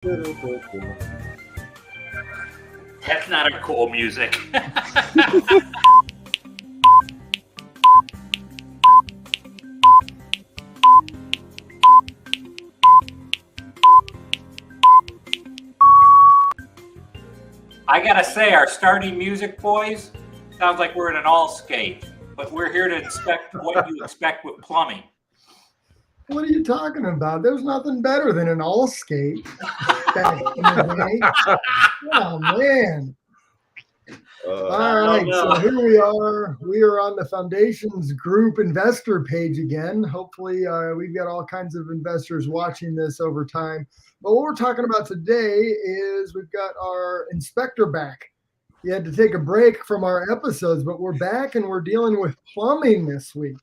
That's not a cool music. I gotta say, our starting music, boys, sounds like we're in an all-skate, but we're here to inspect what you expect with plumbing. What are you talking about? There's nothing better than an all skate back in the day. Oh man. All right, so here we are. We are on the Foundation's group investor page again. Hopefully, we've got all kinds of investors watching this over time. But what we're talking about today is we've got our inspector back. You had to take a break from our episodes, but we're back and we're dealing with plumbing this week.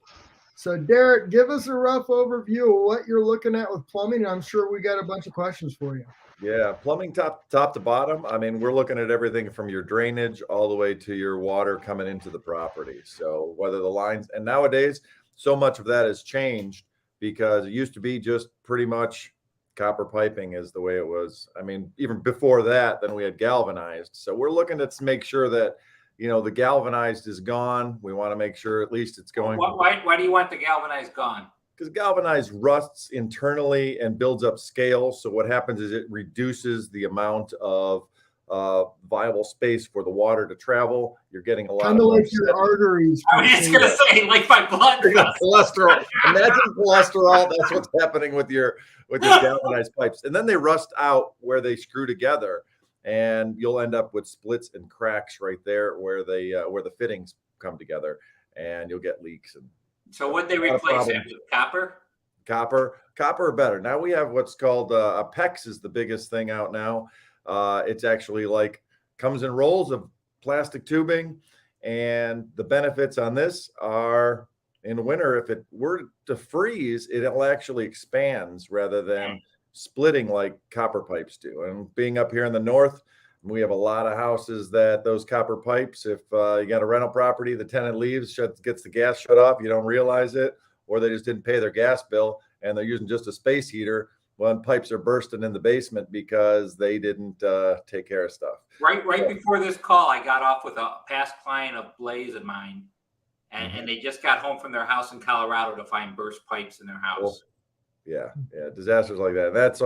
So, Derek, give us a rough overview of what you're looking at with plumbing. I'm sure we got a bunch of questions for you. Yeah, plumbing top to bottom. I mean, we're looking at everything from your drainage all the way to your water coming into the property. So whether the lines, and nowadays, so much of that has changed because it used to be just pretty much copper piping is the way it was. I mean, even before that, then we had galvanized. So we're looking to make sure that, the galvanized is gone. We want to make sure at least it's going. Why do you want the galvanized gone? Because galvanized rusts internally and builds up scale. So what happens is it reduces the amount of viable space for the water to travel. You're getting a lot kind of like your arteries. I was just gonna say, like my blood cholesterol. Imagine cholesterol. That's what's happening with your galvanized pipes, and then they rust out where they screw together, and you'll end up with splits and cracks right there where the fittings come together, and you'll get leaks. And so would they replace it with copper? Copper or better. Now we have what's called a PEX is the biggest thing out now. It's actually comes in rolls of plastic tubing, and the benefits on this are in winter, if it were to freeze, it'll actually expands rather than splitting like copper pipes do. And being up here in the north, we have a lot of houses that those copper pipes, if you got a rental property, the tenant leaves, gets the gas shut off, you don't realize it, or they just didn't pay their gas bill and they're using just a space heater when pipes are bursting in the basement because they didn't take care of stuff. Right before this call, I got off with a past client of Blaze of mine, and they just got home from their house in Colorado to find burst pipes in their house. Cool. Yeah, disasters like that. That's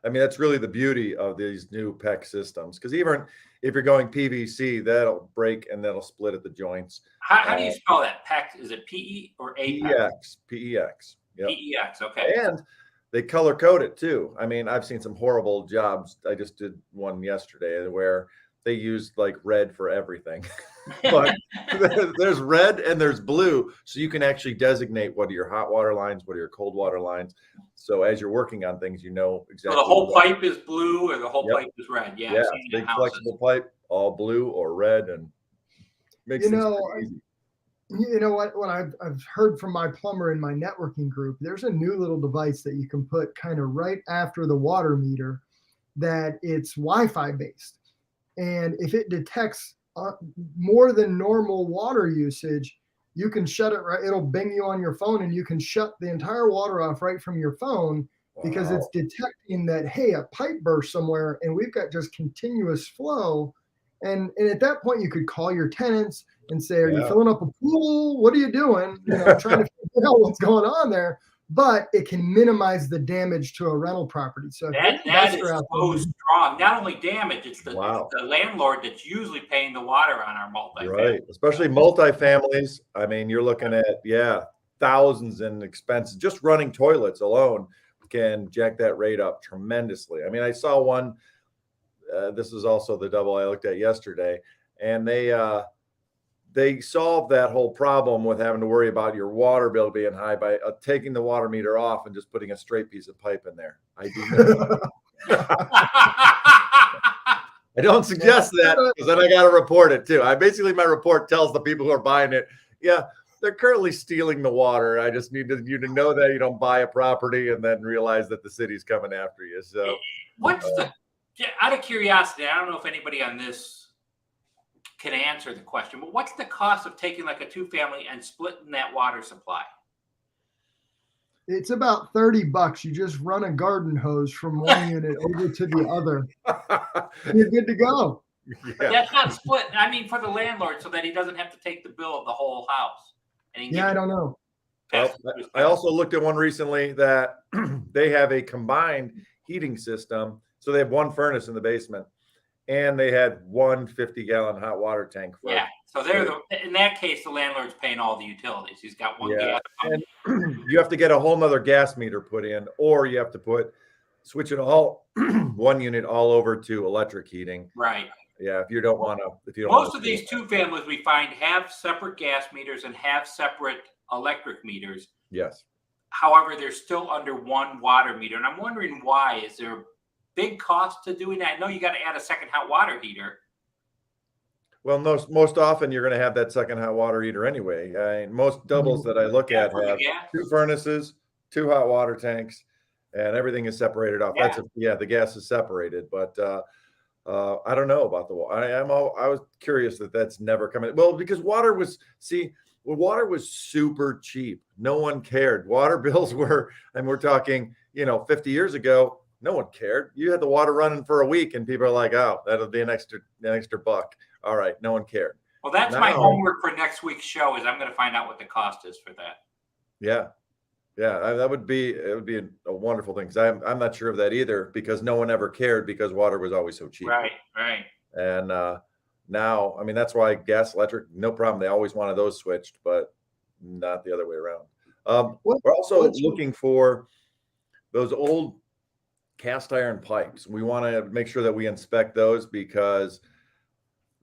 that's really the beauty of these new PEX systems, because even if you're going PVC, that'll break and that'll split at the joints. How do you spell that? PEX? Is it PE or A? PEX. Yep. PEX. Okay. And they color code it too. I mean, I've seen some horrible jobs. I just did one yesterday where they used red for everything. But there's red and there's blue, so you can actually designate what are your hot water lines, what are your cold water lines. So as you're working on things, you know exactly. So the whole pipe is blue or the whole pipe is red. Yeah, big flexible pipe, all blue or red, and makes things easy. You know what I've heard from my plumber in my networking group, there's a new little device that you can put kind of right after the water meter that it's Wi-Fi based. And if it detects more than normal water usage, you can shut it right. It'll bing you on your phone and you can shut the entire water off right from your phone because it's detecting that, hey, a pipe burst somewhere and we've got just continuous flow. And at that point, you could call your tenants and say, are you filling up a pool? What are you doing? Trying to figure out what's going on there. But it can minimize the damage to a rental property. So that is so strong. Not only damage, it's the landlord that's usually paying the water on our multifamily. Right, especially multifamilies. I mean, you're looking at thousands in expenses. Just running toilets alone can jack that rate up tremendously. I mean, I saw one. This is also the double I looked at yesterday, and they solved that whole problem with having to worry about your water bill being high by taking the water meter off and just putting a straight piece of pipe in there. I don't suggest that, because then I got to report it too. My report tells the people who are buying it, they're currently stealing the water. I just need you to know that you don't buy a property and then realize that the city's coming after you. So what's out of curiosity, I don't know if anybody on this can answer the question, but what's the cost of taking a 2-family and splitting that water supply? It's about $30. You just run a garden hose from one unit over to the other. You're good to go. But that's not split. I mean, for the landlord, so that he doesn't have to take the bill of the whole house. And he can Yeah, I don't know. Well, I also looked at one recently that they have a combined heating system. So they have one furnace in the basement, and they had one 50-gallon hot water tank. Yeah. So in that case, the landlord's paying all the utilities. He's got one gas pump. And you have to get a whole nother gas meter put in, or you have to switch it all one unit all over to electric heating. Right. Yeah, if you don't want to. Most of these two families we find have separate gas meters and have separate electric meters. Yes. However, they're still under one water meter. And I'm wondering why. Is there a big cost to doing that? I know you got to add a second hot water heater. Well, most often you're going to have that second hot water heater anyway. I mean, most doubles that I look at have two furnaces, two hot water tanks, and everything is separated off. Yeah. The gas is separated, but I don't know about the water. I was curious that's never coming. Well, because water was super cheap. No one cared. Water bills were, and we're talking, 50 years ago, no one cared. You had the water running for a week, and people are like, "Oh, that'll be an extra buck." All right, no one cared. Well, that's my homework for next week's show. Is I'm going to find out what the cost is for that. Yeah. It would be a wonderful thing, because I'm not sure of that either, because no one ever cared, because water was always so cheap. Right. And now, I mean, that's why gas, electric, no problem. They always wanted those switched, but not the other way around. We're also looking for those old cast iron pipes. We want to make sure that we inspect those, because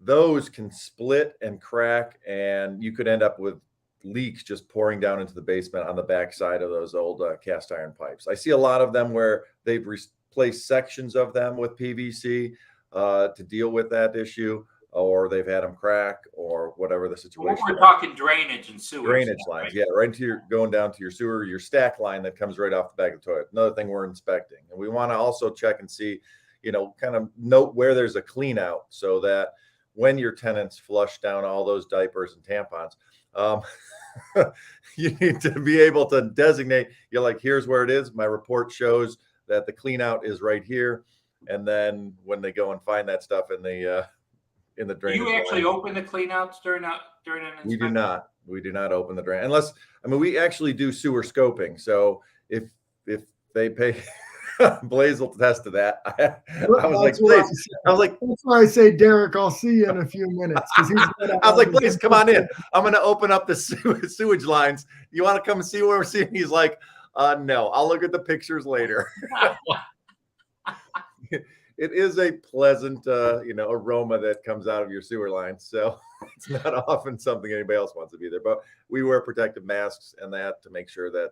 those can split and crack, and you could end up with leaks just pouring down into the basement on the backside of those old cast iron pipes. I see a lot of them where they've replaced sections of them with PVC to deal with that issue, or they've had them crack, or whatever the situation. We're talking drainage and sewage. Drainage lines, right? Yeah, right into going down to your sewer, your stack line that comes right off the back of the toilet. Another thing we're inspecting, and we want to also check and see, kind of note where there's a clean out, so that when your tenants flush down all those diapers and tampons, you need to be able to designate. You're like, here's where it is. My report shows that the clean out is right here. And then when they go and find that stuff in the drain, do you actually open the clean outs during an inspection? We do not open the drain unless, we actually do sewer scoping. So if they pay, Blaze will attest to that. I was like, that's why I say, Derek, I'll see you in a few minutes. I was like, Blaze, come on in. I'm going to open up the sewage lines. You want to come and see what we're seeing? He's like, no, I'll look at the pictures later. It is a pleasant, aroma that comes out of your sewer lines. So it's not often something anybody else wants to be there, but we wear protective masks and that to make sure that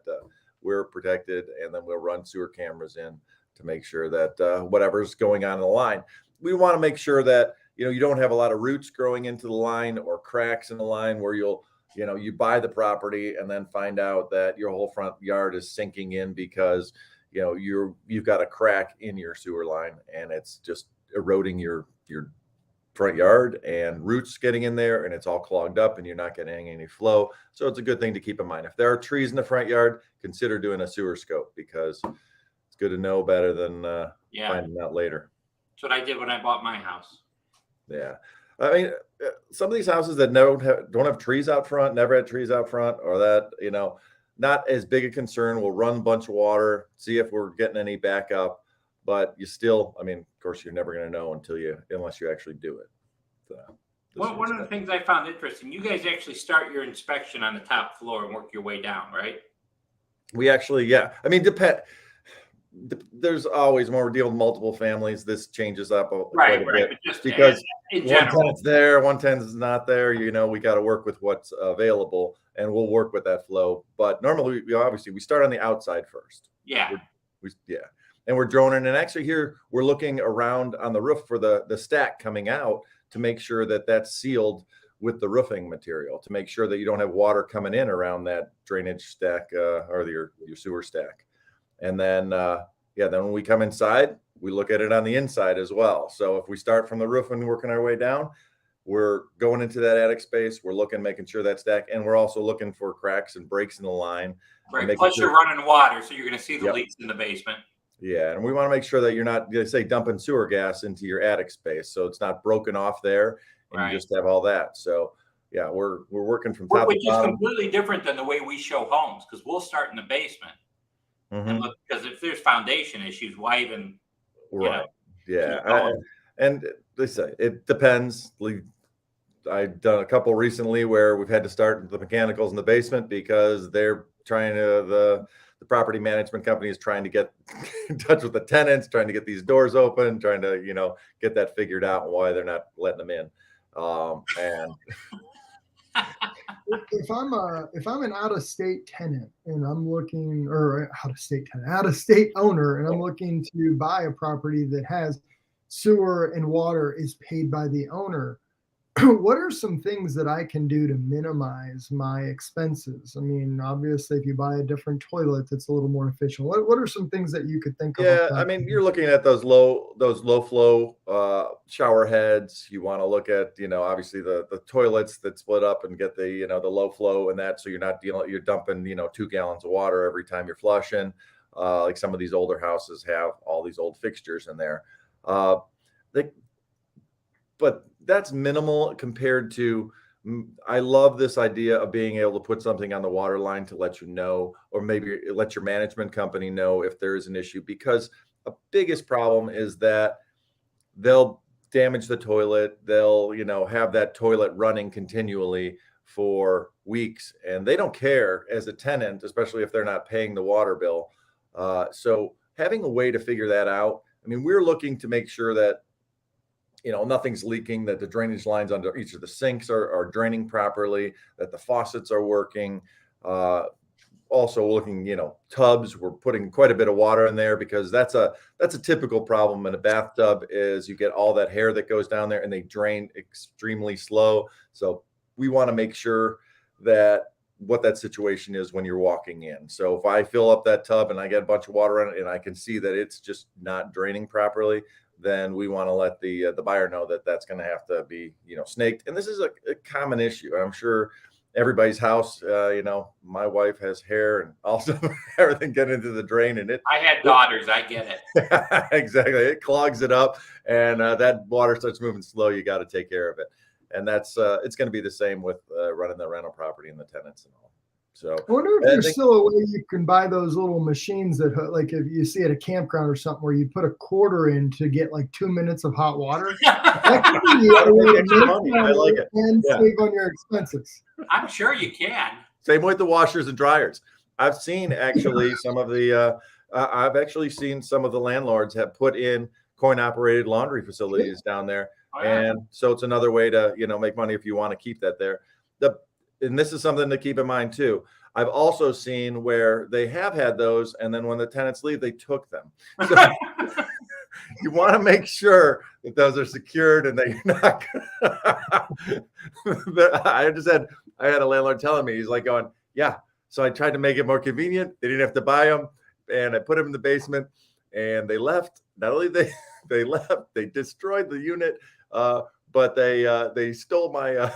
we're protected, and then we'll run sewer cameras in to make sure that whatever's going on in the line, we want to make sure that, you don't have a lot of roots growing into the line or cracks in the line where you buy the property and then find out that your whole front yard is sinking in because, you've got a crack in your sewer line, and it's just eroding your front yard, and roots getting in there, and it's all clogged up, and you're not getting any flow. So it's a good thing to keep in mind. If there are trees in the front yard, consider doing a sewer scope, because it's good to know better than finding out later. That's what I did when I bought my house. Yeah. I mean, some of these houses that don't have trees out front, never had trees out front, or that, not as big a concern. We'll run a bunch of water, see if we're getting any backup. But you still, of course, you're never going to know unless you actually do it. So, one of the things I found interesting, you guys actually start your inspection on the top floor and work your way down, right? We actually, yeah. There's always, when we're dealing with multiple families, this changes up right. Bit, but just because in one general, tenant's there, one tenant's not there. We got to work with what's available, and we'll work with that flow. But normally, we start on the outside first. Yeah. And we're droning. And actually here, we're looking around on the roof for the stack coming out to make sure that that's sealed with the roofing material, to make sure that you don't have water coming in around that drainage stack or your sewer stack. And then, then when we come inside, we look at it on the inside as well. So if we start from the roof and working our way down, we're going into that attic space. We're making sure that's stacked, and we're also looking for cracks and breaks in the line. Right. Plus, you're running water, so you're going to see the Yep. leaks in the basement. Yeah, and we want to make sure that you're not, say, dumping sewer gas into your attic space, so it's not broken off there, and Right. you just have all that. So, yeah, we're working from top Which to is bottom. completely different than the way we show homes, because we'll start in the basement. And look, because if there's foundation issues, why even? Right. Yeah. And they say it depends. I've done a couple recently where we've had to start the mechanicals in the basement because they're trying to, the property management company is trying to get in touch with the tenants, trying to get these doors open, trying to, get that figured out and why they're not letting them in. And if I'm an out-of-state tenant and I'm looking, or out-of-state owner, and I'm looking to buy a property that has sewer and water is paid by the owner, what are some things that I can do to minimize my expenses? I mean, obviously, if you buy a different toilet, it's a little more efficient. What are some things that you could think of? yeah, I mean, you're looking at those low flow shower heads. You want to look at, obviously the toilets that split up and get the, the low flow and that, so you're not you're dumping, 2 gallons of water every time you're flushing. Like some of these older houses have all these old fixtures in there. But that's minimal compared to, I love this idea of being able to put something on the water line to let you know, or maybe let your management company know if there is an issue, because a biggest problem is that they'll damage the toilet. They'll, have that toilet running continually for weeks, and they don't care as a tenant, especially if they're not paying the water bill. So having a way to figure that out, I mean, we're looking to make sure that, nothing's leaking, that the drainage lines under each of the sinks are draining properly, that the faucets are working. Also looking, tubs, we're putting quite a bit of water in there because that's a typical problem in a bathtub is you get all that hair that goes down there and they drain extremely slow. So we want to make sure that what that situation is when you're walking in. So if I fill up that tub and I get a bunch of water in it and I can see that it's just not draining properly, then we want to let the buyer know that that's going to have to be, snaked. And this is a common issue. I'm sure everybody's house, my wife has hair and also everything getting into the drain, and I had daughters. I get it. Exactly. It clogs it up, and that water starts moving slow. You got to take care of it. And that's, it's going to be the same with running the rental property and the tenants and all. So I wonder if there's still a way you can buy those little machines that, like, if you see at a campground or something, where you put a quarter in to get like 2 minutes of hot water. That could be a way to make money. I like it. And save on your expenses. I'm sure you can. Same with the washers and dryers. I've seen actually some of the, I've actually seen some of the landlords have put in coin-operated laundry facilities down there. Oh, yeah. And so it's another way to, make money if you want to keep that there. And this is something to keep in mind too. I've also seen where they have had those, and then when the tenants leave, they took them. So you want to make sure that those are secured and that you're not. I had a landlord telling me, he's like going, yeah. So I tried to make it more convenient. They didn't have to buy them, and I put them in the basement, and they left. Not only they left, they destroyed the unit, but they stole my.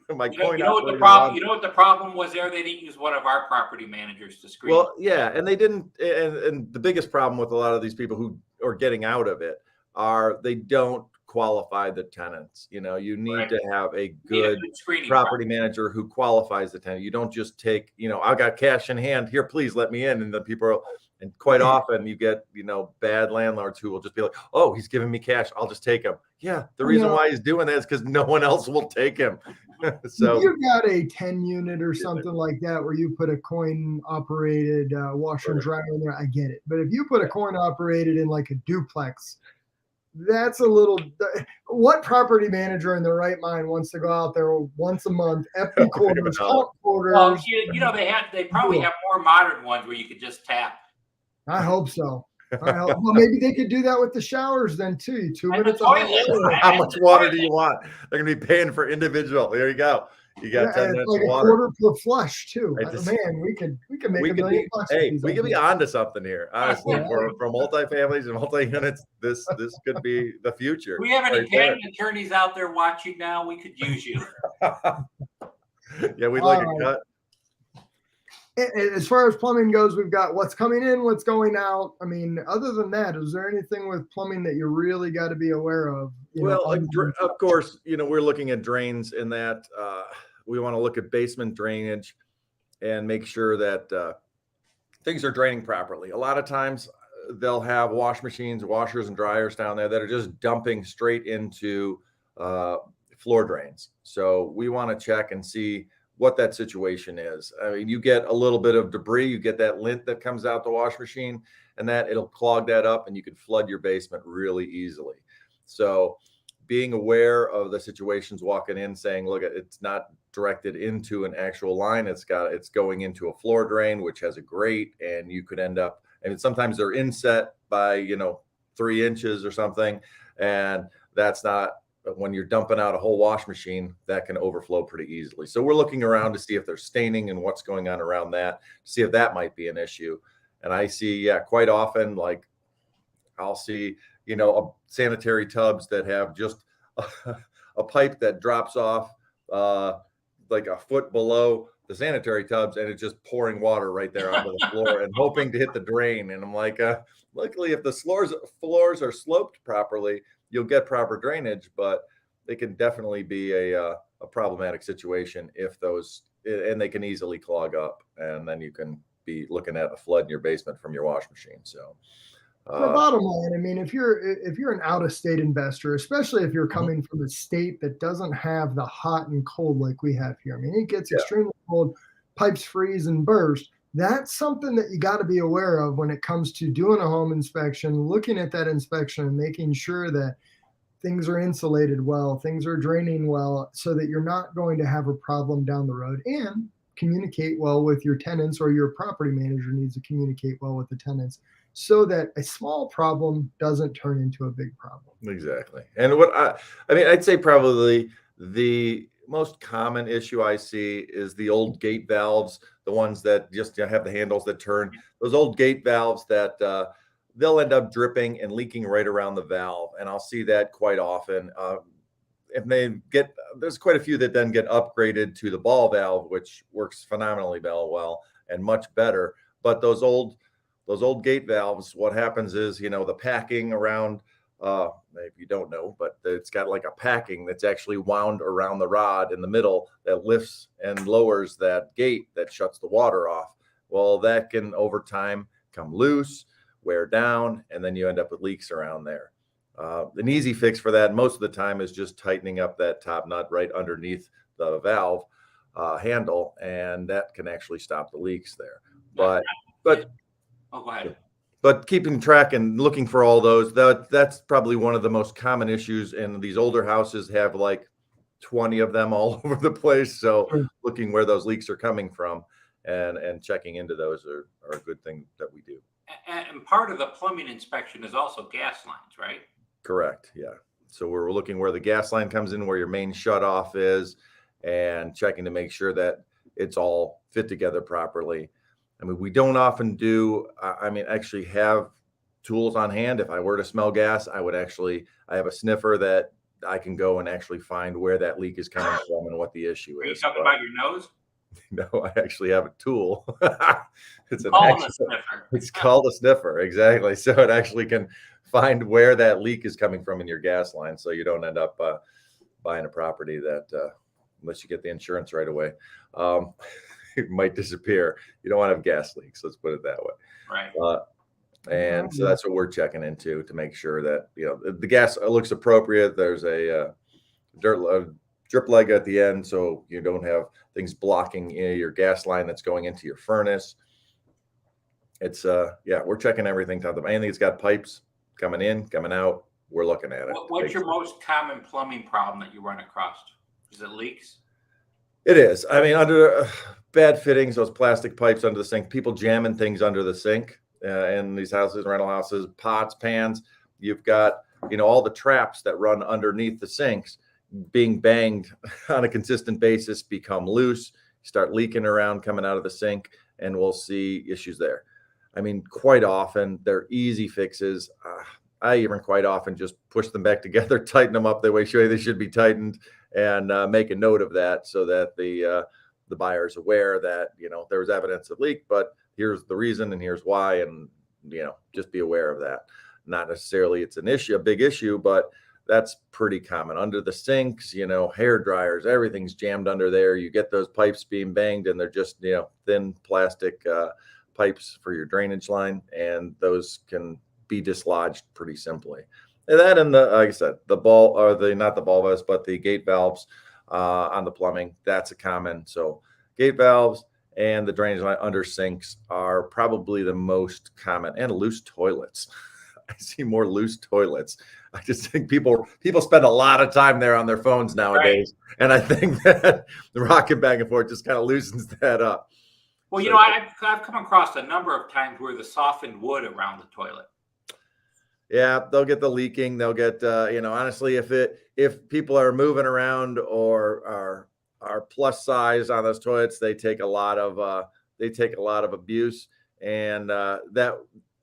You know what the problem? You know what the problem was there? They didn't use one of our property managers to screen. Well, yeah, and they didn't. And the biggest problem with a lot of these people who are getting out of it are they don't qualify the tenants. You need to have a good property manager who qualifies the tenant. You don't just take, I got cash in hand here, please let me in, and the people. And quite often you get, bad landlords who will just be like, oh, he's giving me cash, I'll just take him. Yeah, the reason why he's doing that is because no one else will take him. So if you got a 10 unit or something like that where you put a coin operated washer and dryer in there, I get it. But if you put a coin operated in like a duplex, that's a little. What property manager in their right mind wants to go out there once a month, empty quarters, count quarters? Well, they probably have more modern ones where you could just tap. I hope so. Well, maybe they could do that with the showers then too. 2 minutes. How much water do you want? They're going to be paying for individual. There you go. You got 10 minutes like of a water. quarter per flush too. I just- Man, we could make We $1 could million be, bucks with hey, these we could be ideas. onto something here. Honestly, for multifamilies and multi-units, this could be the future. Do we have any right there. patent attorneys out there watching now? We could use you. Yeah, we'd like a All cut. As far as plumbing goes, we've got what's coming in, what's going out. I mean, other than that, is there anything with plumbing that you really got to be aware of? Of course, we're looking at drains in that we want to look at basement drainage and make sure that things are draining properly. A lot of times they'll have wash machines, washers and dryers down there that are just dumping straight into floor drains. So we want to check and see what that situation is. I mean, you get a little bit of debris, you get that lint that comes out the wash machine, and that it'll clog that up and you can flood your basement really easily. So being aware of the situations, walking in saying, look, it's not directed into an actual line. It's going into a floor drain, which has a grate, and you could end up, and sometimes they're inset by, 3 inches or something. And that's not, when you're dumping out a whole wash machine, that can overflow pretty easily. So we're looking around to see if there's staining and what's going on around that, to see if that might be an issue. And I see, quite often, like I'll see, sanitary tubs that have just a pipe that drops off like a foot below the sanitary tubs, and it's just pouring water right there onto the floor and hoping to hit the drain. And I'm like, luckily, if the floors are sloped properly, you'll get proper drainage, but they can definitely be a problematic situation if those, and they can easily clog up, and then you can be looking at a flood in your basement from your wash machine. So the bottom line, I mean, if you're an out-of-state investor, especially if you're coming from a state that doesn't have the hot and cold like we have here, I mean, it gets extremely cold, pipes freeze and burst. That's something that you got to be aware of when it comes to doing a home inspection, looking at that inspection and making sure that things are insulated well, things are draining well, so that you're not going to have a problem down the road, and communicate well with your tenants, or your property manager needs to communicate well with the tenants so that a small problem doesn't turn into a big problem. Exactly. And what I mean, I'd say probably the most common issue I see is the old gate valves, the ones that just have the handles that turn. Those old gate valves that they'll end up dripping and leaking right around the valve, and I'll see that quite often. There's quite a few that then get upgraded to the ball valve, which works phenomenally well and much better. But those old gate valves, what happens is, the packing around, if you don't know, but it's got like a packing that's actually wound around the rod in the middle that lifts and lowers that gate that shuts the water off. Well, that can over time come loose, wear down, and then you end up with leaks around there. An easy fix for that most of the time is just tightening up that top nut right underneath the valve handle, and that can actually stop the leaks there. But oh, go ahead. But keeping track and looking for all those, that's probably one of the most common issues. And these older houses have like 20 of them all over the place. So looking where those leaks are coming from and checking into those are a good thing that we do. And part of the plumbing inspection is also gas lines, right? Correct. Yeah. So we're looking where the gas line comes in, where your main shutoff is, and checking to make sure that it's all fit together properly. I mean, we don't often actually have tools on hand. If I were to smell gas, I have a sniffer that I can go and actually find where that leak is coming from and what the issue is. Are you talking about your nose? No, I actually have a tool. It's called a sniffer. Exactly. So it actually can find where that leak is coming from in your gas line. So you don't end up buying a property that, unless you get the insurance right away, it might disappear. You don't want to have gas leaks. Let's put it that way. Right. And so that's what we're checking into to make sure that, the gas looks appropriate. There's a drip leg at the end, so you don't have things blocking your gas line that's going into your furnace. It's we're checking everything. Anything that's got pipes coming in, coming out, we're looking at it. What's your most common plumbing problem that you run across? Is it leaks? It is. I mean, under bad fittings, those plastic pipes under the sink, people jamming things under the sink in these houses, rental houses, pots, pans. You've got, all the traps that run underneath the sinks being banged on a consistent basis become loose, start leaking around coming out of the sink, and we'll see issues there. I mean, quite often they're easy fixes. I even quite often just push them back together, tighten them up the way they should be tightened, and make a note of that so that the buyer is aware that, you know, there was evidence of leak, but here's the reason and here's why, and, you know, just be aware of that. Not necessarily it's an issue, a big issue, but that's pretty common. Under the sinks, you know, hair dryers, everything's jammed under there. You get those pipes being banged, and they're just, you know, thin plastic pipes for your drainage line, and those can be dislodged pretty simply. And that, and the, like I said, the ball, or the, not the ball valves, but the gate valves on the plumbing, that's a common. So gate valves and the drainage line under sinks are probably the most common, and loose toilets. I see more loose toilets. I just think people spend a lot of time there on their phones nowadays. Right. And I think that the rocking back and forth just kind of loosens that up. Well, you know, I've come across a number of times where the softened wood around the toilet. Yeah, they'll get the leaking. They'll get, you know, honestly, if people are moving around or are plus size on those toilets, they take a lot of abuse, and that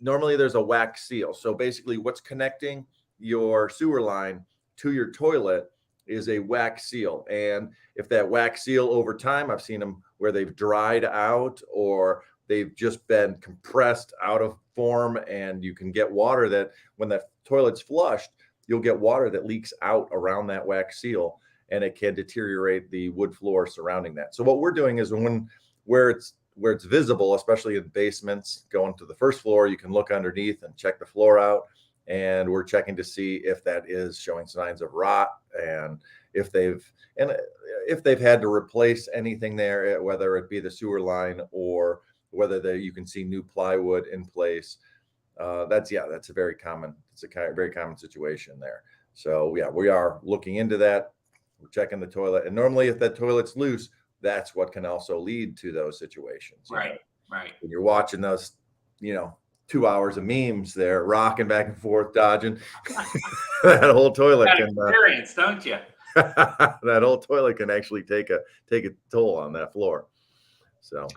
normally there's a wax seal. So basically, what's connecting your sewer line to your toilet is a wax seal, and if that wax seal over time, I've seen them where they've dried out or they've just been compressed out of form, and you can get water that when that toilet's flushed, you'll get water that leaks out around that wax seal, and it can deteriorate the wood floor surrounding that. So what we're doing is where it's visible, especially in basements, going to the first floor, you can look underneath and check the floor out, and we're checking to see if that is showing signs of rot, and if they've had to replace anything there, whether it be the sewer line or whether you can see new plywood in place. That's a very common situation there. So yeah, we are looking into that. We're checking the toilet, and normally if that toilet's loose, that's what can also lead to those situations. Right. Right. When you're watching those, you know, 2 hours of memes there, rocking back and forth, dodging, that whole toilet can experience, don't you? That whole toilet can actually take a toll on that floor. So.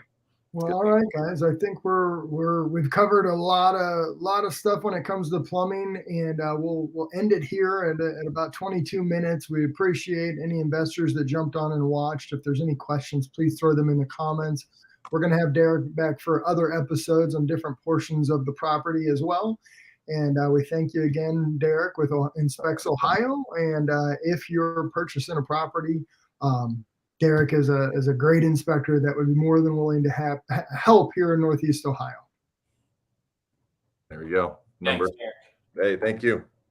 Well, all right, guys. I think we've covered a lot of stuff when it comes to plumbing, and we'll end it here at about 22 minutes. We appreciate any investors that jumped on and watched. If there's any questions, please throw them in the comments. We're going to have Derek back for other episodes on different portions of the property as well. And we thank you again, Derek, with Inspects Ohio. And if you're purchasing a property, Derek is a great inspector that would be more than willing to help here in Northeast Ohio. There we go. Thanks, Hey, thank you.